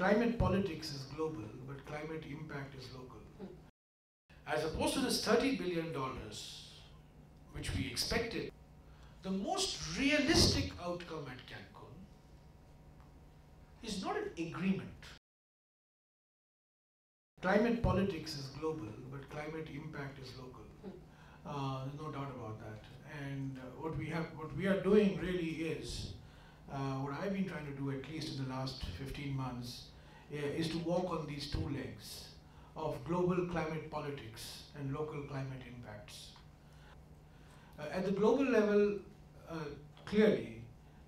Climate politics is global, but climate impact is local. As opposed to this $30 billion, which we expected, the most realistic outcome at Cancun is not an agreement. Climate politics is global, but climate impact is local. There's no doubt about that. And what we are doing really is, what I've been trying to do at least in the last 15 months, is to walk on these two legs of global climate politics and local climate impacts. At the global level, clearly,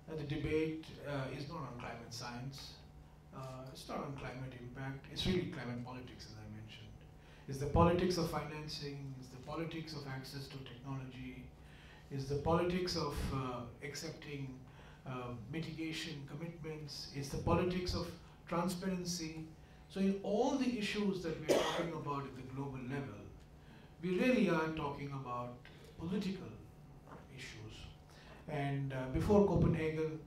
the debate is not on climate science, it's not on climate impact, it's really climate politics, as I mentioned. It's the politics of financing, it's the politics of access to technology, it's the politics of accepting mitigation commitments, it's the politics of transparency. So in all the issues that we are talking about at the global level, we really are talking about political issues. And before Copenhagen,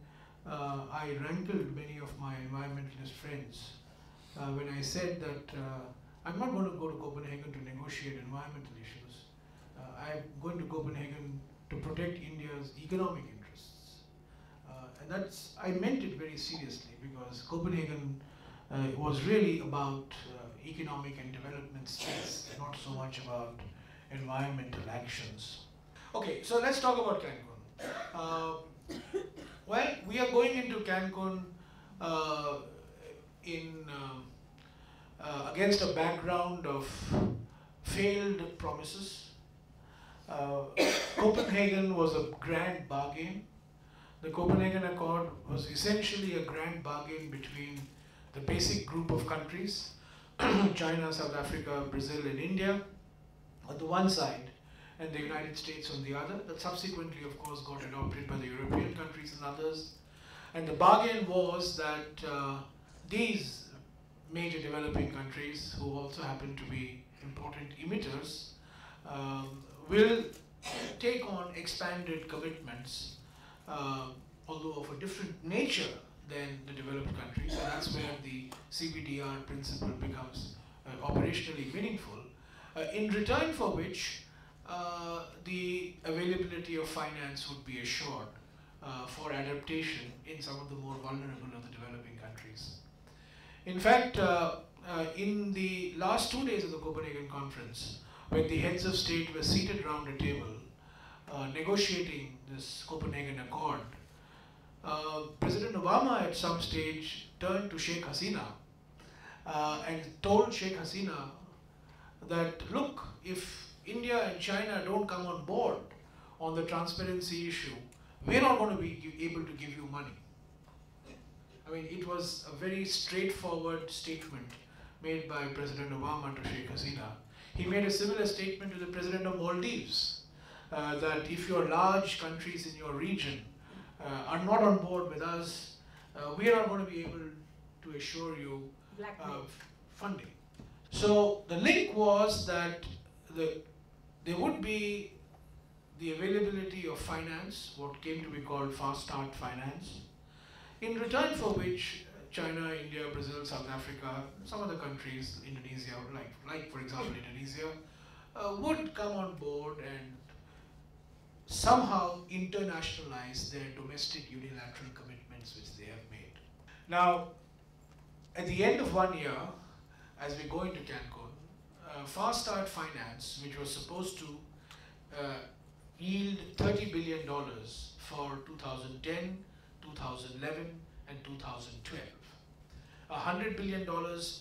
I rankled many of my environmentalist friends when I said that I'm not going to go to Copenhagen to negotiate environmental issues. I'm going to Copenhagen to protect India's economic interests. And I meant it very seriously, because Copenhagen was really about economic and development space, not so much about environmental actions. Okay, so let's talk about Cancun. Well, we are going into Cancun against a background of failed promises. Copenhagen was a grand bargain. The Copenhagen Accord was essentially a grand bargain between the basic group of countries, China, South Africa, Brazil and India on the one side, and the United States on the other, that subsequently of course got adopted by the European countries and others. And the bargain was that these major developing countries, who also happen to be important emitters, will take on expanded commitments, although of a different nature than the developed countries, and that's where the CBDR principle becomes operationally meaningful, in return for which the availability of finance would be assured for adaptation in some of the more vulnerable of the developing countries. In fact, in the last 2 days of the Copenhagen conference, when the heads of state were seated around a table negotiating this Copenhagen Accord, President Obama at some stage turned to Sheikh Hasina and told Sheikh Hasina that, look, if India and China don't come on board on the transparency issue, we're not going to be able to give you money. I mean, it was a very straightforward statement made by President Obama to Sheikh Hasina. He made a similar statement to the President of Maldives, that if your large countries in your region are not on board with us, we are not going to be able to assure you funding. So the link was that there would be the availability of finance, what came to be called fast start finance, in return for which China, India, Brazil, South Africa, some other countries, Indonesia, like for example Indonesia, would come on board and somehow internationalize their domestic unilateral commitments which they have made. Now, at the end of 1 year, as we go into Cancun, Fast Start Finance, which was supposed to yield $30 billion for 2010, 2011 and 2012. $100 billion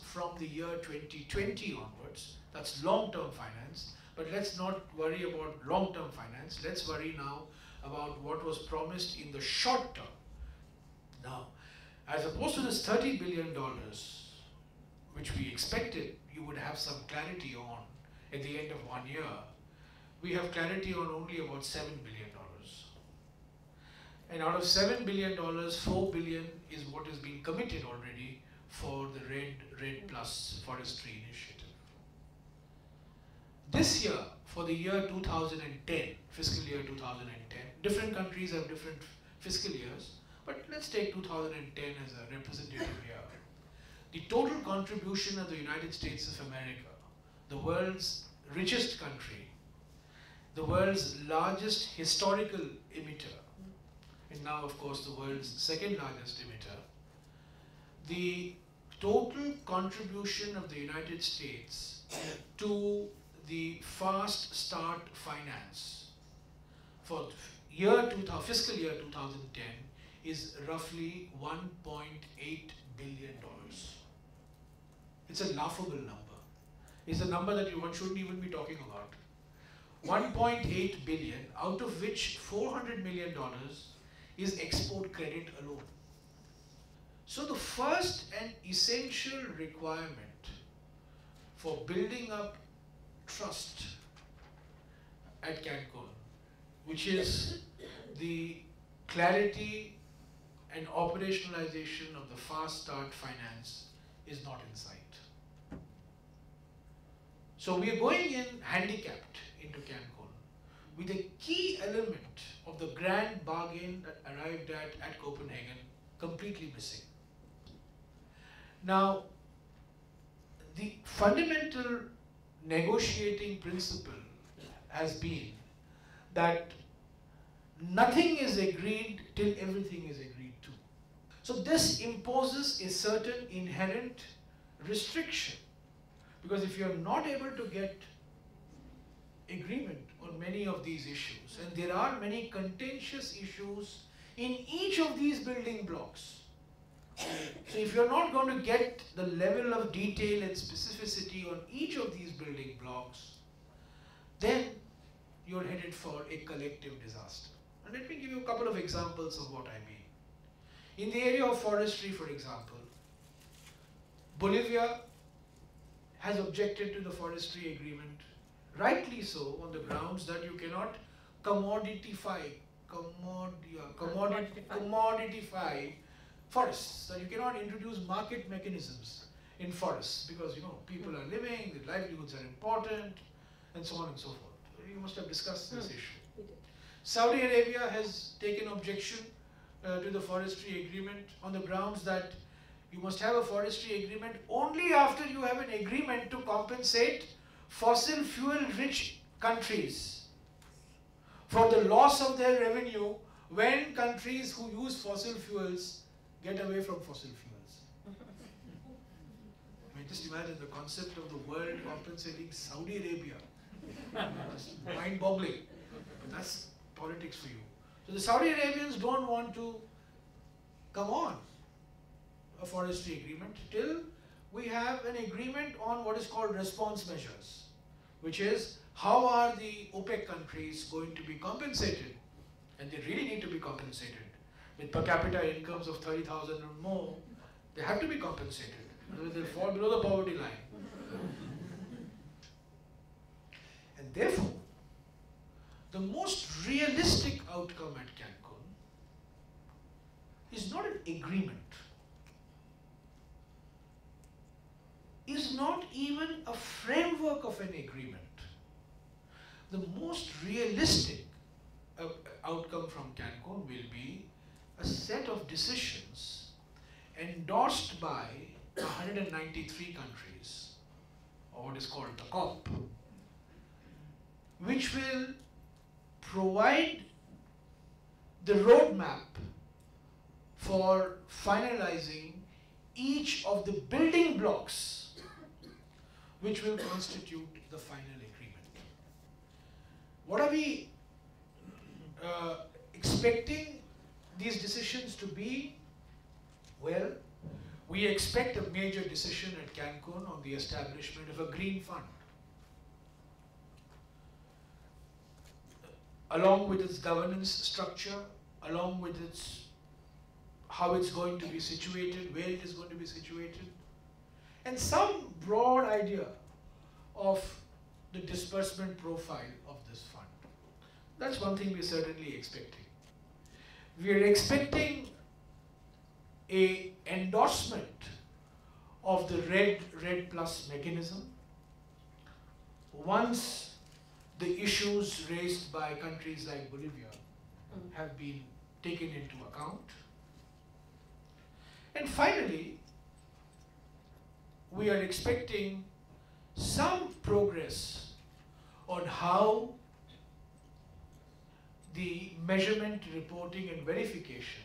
from the year 2020 onwards, that's long-term finance. But let's not worry about long-term finance, let's worry now about what was promised in the short term. Now, as opposed to this $30 billion, which we expected you would have some clarity on at the end of 1 year, we have clarity on only about $7 billion. And out of $7 billion, $4 billion is what has been committed already for the RED Plus Forestry Initiative. This year, for the year 2010, fiscal year 2010, different countries have different fiscal years, but let's take 2010 as a representative year. the total contribution of the United States of America, the world's richest country, the world's largest historical emitter, and now of course the world's second largest emitter, the total contribution of the United States to the Fast Start finance for fiscal year 2010 is roughly $1.8 billion. It's a laughable number. It's a number that one shouldn't even be talking about. 1.8 billion, out of which $400 million is export credit alone. So the first and essential requirement for building up trust at Cancun, which is the clarity and operationalization of the Fast Start finance, is not in sight. So we are going in handicapped into Cancun with a key element of the grand bargain that arrived at Copenhagen completely missing. Now, the fundamental negotiating principle has been that nothing is agreed till everything is agreed to. So this imposes a certain inherent restriction, because if you are not able to get agreement on many of these issues, and there are many contentious issues in each of these building blocks, so if you're not going to get the level of detail and specificity on each of these building blocks, then you're headed for a collective disaster. And let me give you a couple of examples of what I mean. In the area of forestry, for example, Bolivia has objected to the forestry agreement, rightly so, on the grounds that you cannot commodify forests, that you cannot introduce market mechanisms in forests, because people are living, their livelihoods are important, and so on and so forth. You must have discussed this issue. Saudi Arabia has taken objection to the forestry agreement on the grounds that you must have a forestry agreement only after you have an agreement to compensate fossil fuel rich countries for the loss of their revenue when countries who use fossil fuels get away from fossil fuels. I mean, just imagine the concept of the world compensating Saudi Arabia. Just mind-boggling. But that's politics for you. So the Saudi Arabians don't want to come on a forestry agreement till we have an agreement on what is called response measures, which is how are the OPEC countries going to be compensated, and they really need to be compensated. With per capita incomes of 30,000 or more, they have to be compensated, otherwise they'll fall below the poverty line. And therefore, the most realistic outcome at Cancun is not an agreement, is not even a framework of an agreement. The most realistic outcome from Cancun will be a set of decisions endorsed by 193 countries, or what is called the COP, which will provide the roadmap for finalizing each of the building blocks which will constitute the final agreement. What are we expecting these decisions to be? Well, we expect a major decision at Cancun on the establishment of a green fund, along with its governance structure, along with its how it's going to be situated, where it is going to be situated, and some broad idea of the disbursement profile of this fund. That's one thing we're certainly expecting. We are expecting an endorsement of the Red Plus mechanism once the issues raised by countries like Bolivia have been taken into account. And finally, we are expecting some progress on how the measurement, reporting and verification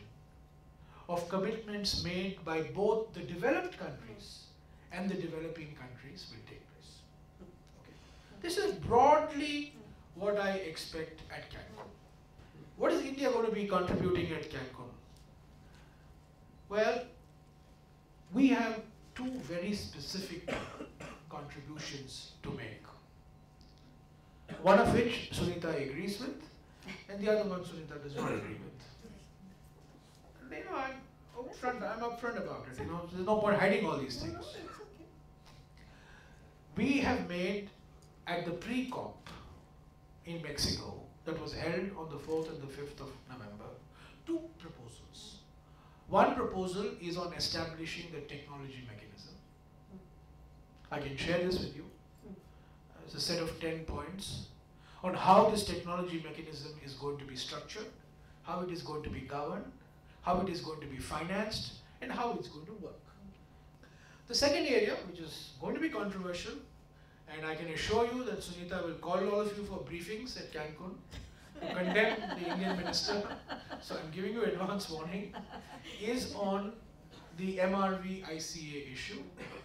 of commitments made by both the developed countries and the developing countries will take place. Okay. This is broadly what I expect at Cancun. What is India going to be contributing at Cancun? Well, we have two very specific contributions to make. One of which Sunita agrees with, and the other one Sunita does not agree with. And, you know, I'm upfront about it. You know, there's no point hiding all these things. We have made at the pre-COP in Mexico that was held on the 4th and the 5th of November, two proposals. One proposal is on establishing the technology mechanism. I can share this with you. It's a set of 10 points on how this technology mechanism is going to be structured, how it is going to be governed, how it is going to be financed, and how it's going to work. The second area, which is going to be controversial, and I can assure you that Sunita will call all of you for briefings at Cancun to condemn the Indian minister, so I'm giving you advance warning, is on the MRV ICA issue.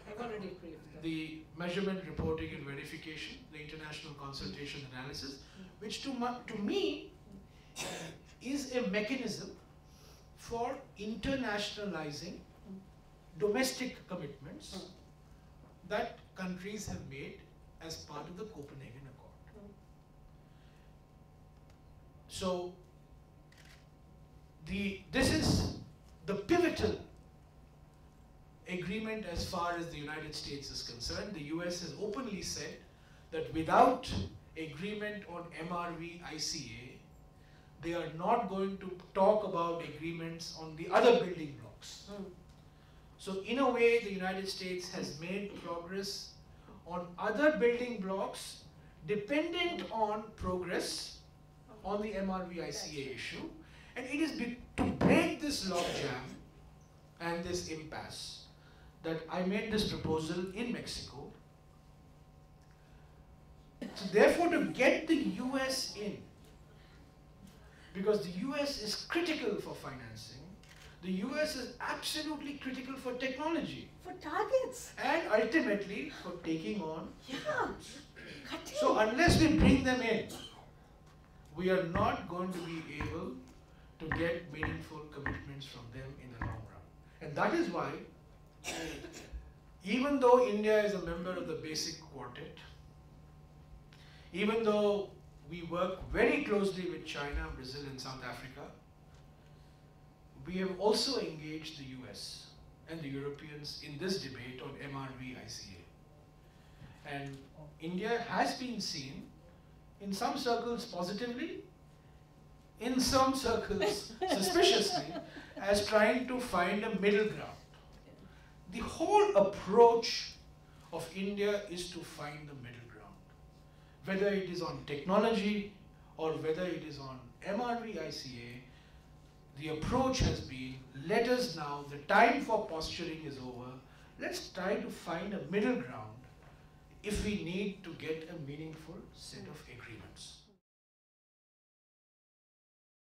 I've already briefed them. The measurement, reporting and verification, the international consultation analysis, which to me is a mechanism for internationalizing domestic commitments that countries have made as part of the Copenhagen Accord. So this is the pivotal agreement as far as the United States is concerned. The US has openly said that without agreement on MRV ICA, they are not going to talk about agreements on the other building blocks. So in a way, the United States has made progress on other building blocks dependent on progress on the MRV ICA issue. And it is to break this logjam and this impasse that I made this proposal in Mexico. So therefore, to get the US in, because the US is critical for financing, the US is absolutely critical for technology. For targets. And ultimately for taking on. Yeah. So unless we bring them in, we are not going to be able to get meaningful commitments from them in the long run. And that is why, even though India is a member of the basic quartet, even though we work very closely with China, Brazil and South Africa, we have also engaged the US and the Europeans in this debate on MRV ICA. And India has been seen in some circles positively, in some circles suspiciously, as trying to find a middle ground. The whole approach of India is to find the middle ground. Whether it is on technology or whether it is on MRV ICA, the approach has been, let us now, the time for posturing is over, let's try to find a middle ground if we need to get a meaningful set of agreements.